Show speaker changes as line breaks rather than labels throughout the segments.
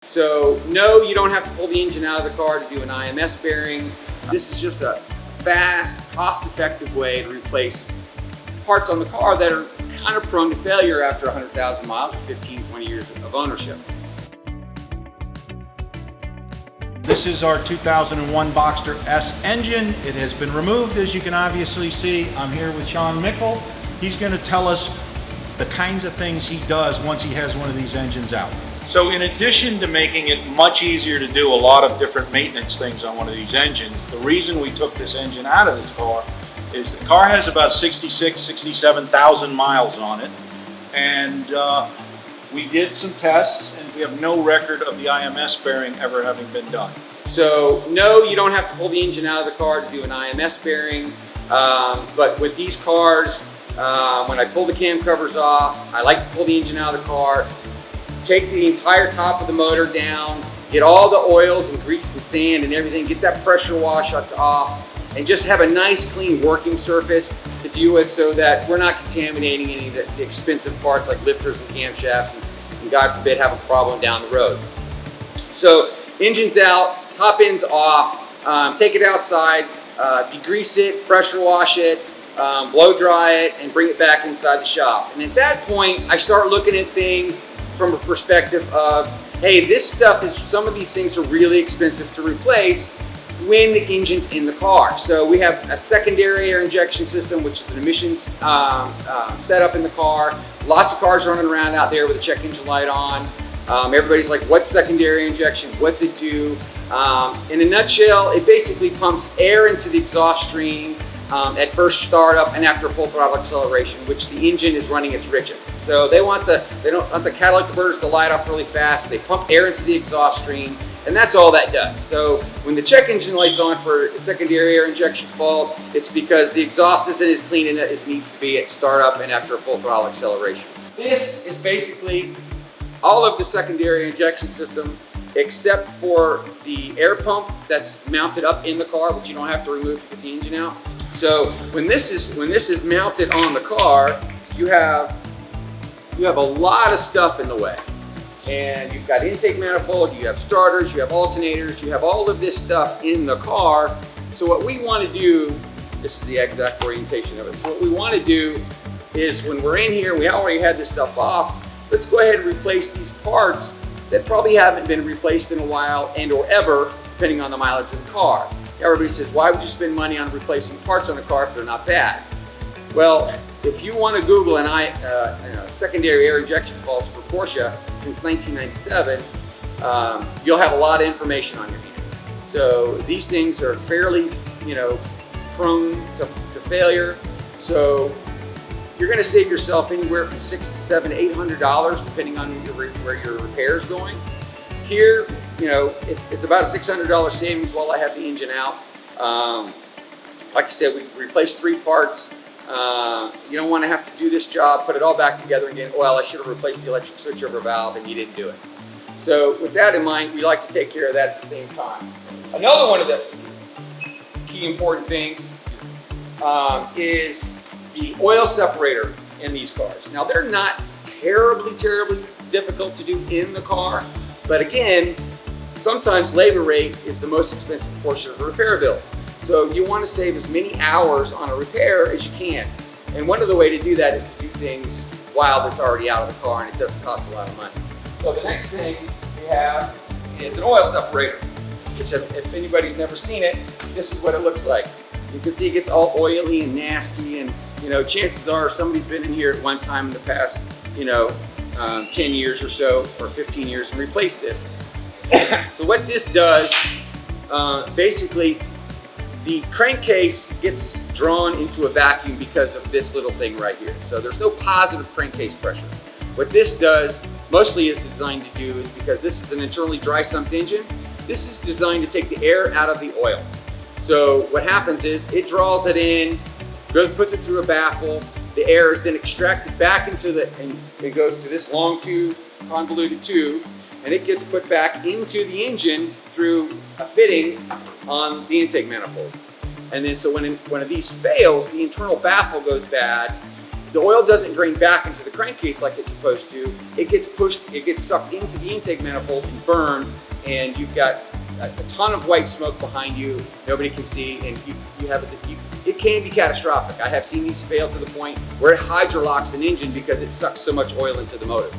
So no, you don't have to pull the engine out of the car to do an IMS bearing. This is just a fast, cost-effective way to replace parts on the car that are kind of prone to failure after 100,000 miles or 15, 20 years of ownership.
This is our 2001 Boxster S engine. It has been removed, as you can obviously see. I'm here with Sean Mickle. He's going to tell us the kinds of things he does once he has one of these engines out.
So in addition to making it much easier to do a lot of different maintenance things on one of these engines, the reason we took this engine out of this car is the car has about 67,000 miles on it. And we did some tests and we have no record of the IMS bearing ever having been done.
So no, you don't have to pull the engine out of the car to do an IMS bearing. But with these cars, when I pull the cam covers off, I like to pull the engine out of the car, take the entire top of the motor down, get all the oils and grease and sand and everything, get that pressure wash off, and just have a nice clean working surface to deal with so that we're not contaminating any of the expensive parts like lifters and camshafts and God forbid have a problem down the road. So engine's out, top end's off, take it outside, degrease it, pressure wash it, blow dry it, and bring it back inside the shop. And at that point, I start looking at things from a perspective of, hey, this stuff is, some of these things are really expensive to replace when the engine's in the car. So we have a secondary air injection system, which is an emissions setup in the car. Lots of cars running around out there with a check engine light on. Everybody's like, what's secondary injection? What's it do? In a nutshell, it basically pumps air into the exhaust stream at first startup and after full throttle acceleration, which the engine is running its richest. So they don't want the catalytic converters to light off really fast. They pump air into the exhaust stream, and that's all that does. So when the check engine light's on for a secondary air injection fault, it's because the exhaust isn't as clean as it needs to be at startup and after full throttle acceleration. This is basically all of the secondary injection system except for the air pump that's mounted up in the car, which you don't have to remove to get the engine out. So when this is mounted on the car, you have a lot of stuff in the way. And you've got intake manifold, you have starters, you have alternators, you have all of this stuff in the car. So what we want to do, this is the exact orientation of it. So what we want to do is when we're in here, we already had this stuff off, let's go ahead and replace these parts that probably haven't been replaced in a while and or ever, depending on the mileage of the car. Everybody says, why would you spend money on replacing parts on a car if they're not bad? Well, if you want to Google secondary air injection faults for Porsche since 1997, you'll have a lot of information on your hands. So these things are fairly, prone to failure. So you're going to save yourself anywhere from $600 to $800, depending on where your repair is going. Here, it's about a $600 savings while I have the engine out. Like I said, we replaced 3 parts. You don't want to have to do this job, put it all back together again. Well, I should have replaced the electric switchover valve and you didn't do it. So with that in mind, we like to take care of that at the same time. Another one of the key important things is the oil separator in these cars. Now they're not terribly difficult to do in the car, but again, sometimes labor rate is the most expensive portion of a repair bill. So you want to save as many hours on a repair as you can. And one of the ways to do that is to do things while it's already out of the car and it doesn't cost a lot of money. So the next thing we have is an oil separator, which if anybody's never seen it, this is what it looks like. You can see it gets all oily and nasty, and chances are somebody's been in here at one time in the past 10 years or so, or 15 years, and replaced this. So what this does, basically, the crankcase gets drawn into a vacuum because of this little thing right here. So there's no positive crankcase pressure. What this does, mostly is designed to do, is because this is an internally dry sumped engine, this is designed to take the air out of the oil. So what happens is it draws it in, puts it through a baffle, the air is then extracted back into and it goes to this long tube, convoluted tube, and it gets put back into the engine through a fitting on the intake manifold. And then so when one of these fails, the internal baffle goes bad, the oil doesn't drain back into the crankcase like it's supposed to. It gets pushed, it gets sucked into the intake manifold and burned, and you've got a ton of white smoke behind you. Nobody can see, and it can be catastrophic. I have seen these fail to the point where it hydrolocks an engine because it sucks so much oil into the motor.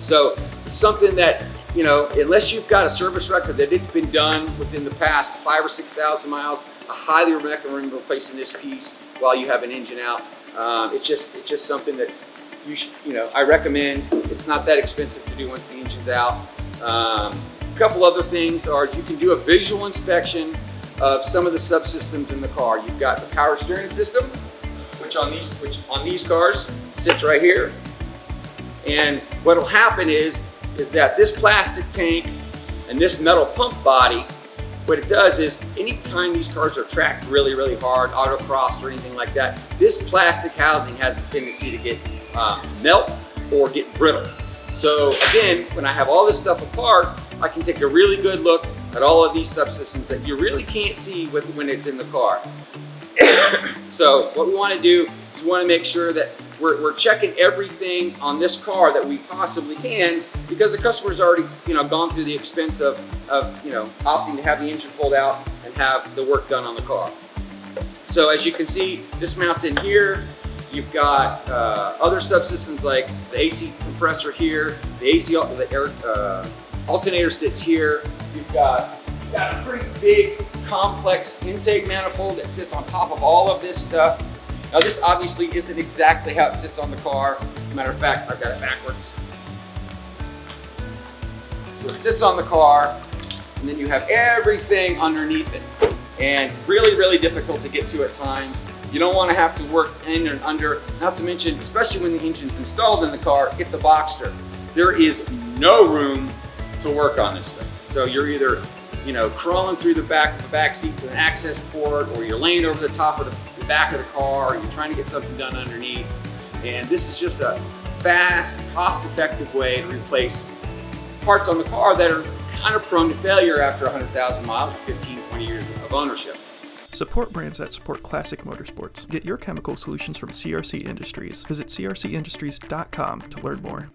So it's something that, you know, unless you've got a service record that it's been done within the past 5,000 or 6,000 miles, I highly recommend replacing this piece while you have an engine out. It's just something that's, you know, I recommend. It's not that expensive to do once the engine's out. A couple other things are you can do a visual inspection of some of the subsystems in the car. You've got the power steering system, which on these cars sits right here. And what'll happen is that this plastic tank and this metal pump body, what it does is anytime these cars are tracked really, really hard, autocross or anything like that, this plastic housing has a tendency to get melt or get brittle. So again, when I have all this stuff apart, I can take a really good look at all of these subsystems that you really can't see when it's in the car. So what we want to do is we want to make sure that we're checking everything on this car that we possibly can, because the customer's already, you know, gone through the expense of you know, opting to have the engine pulled out and have the work done on the car. So as you can see, this mounts in here. You've got other subsystems like the AC compressor here, the air alternator sits here. You've got a pretty big, complex intake manifold that sits on top of all of this stuff. Now this obviously isn't exactly how it sits on the car. As a matter of fact, I've got it backwards. So it sits on the car, and then you have everything underneath it. And really, really difficult to get to at times. You don't want to have to work in and under, not to mention, especially when the engine's installed in the car, it's a Boxster. There is no room to work on this thing. So you're either, you know, crawling through the back seat to an access port, or you're laying over the top of the back of the car, or you're trying to get something done underneath. And this is just a fast, cost-effective way to replace parts on the car that are kind of prone to failure after 100,000 miles, 15, 20 years of ownership.
Support brands that support classic motorsports. Get your chemical solutions from CRC Industries. Visit crcindustries.com to learn more.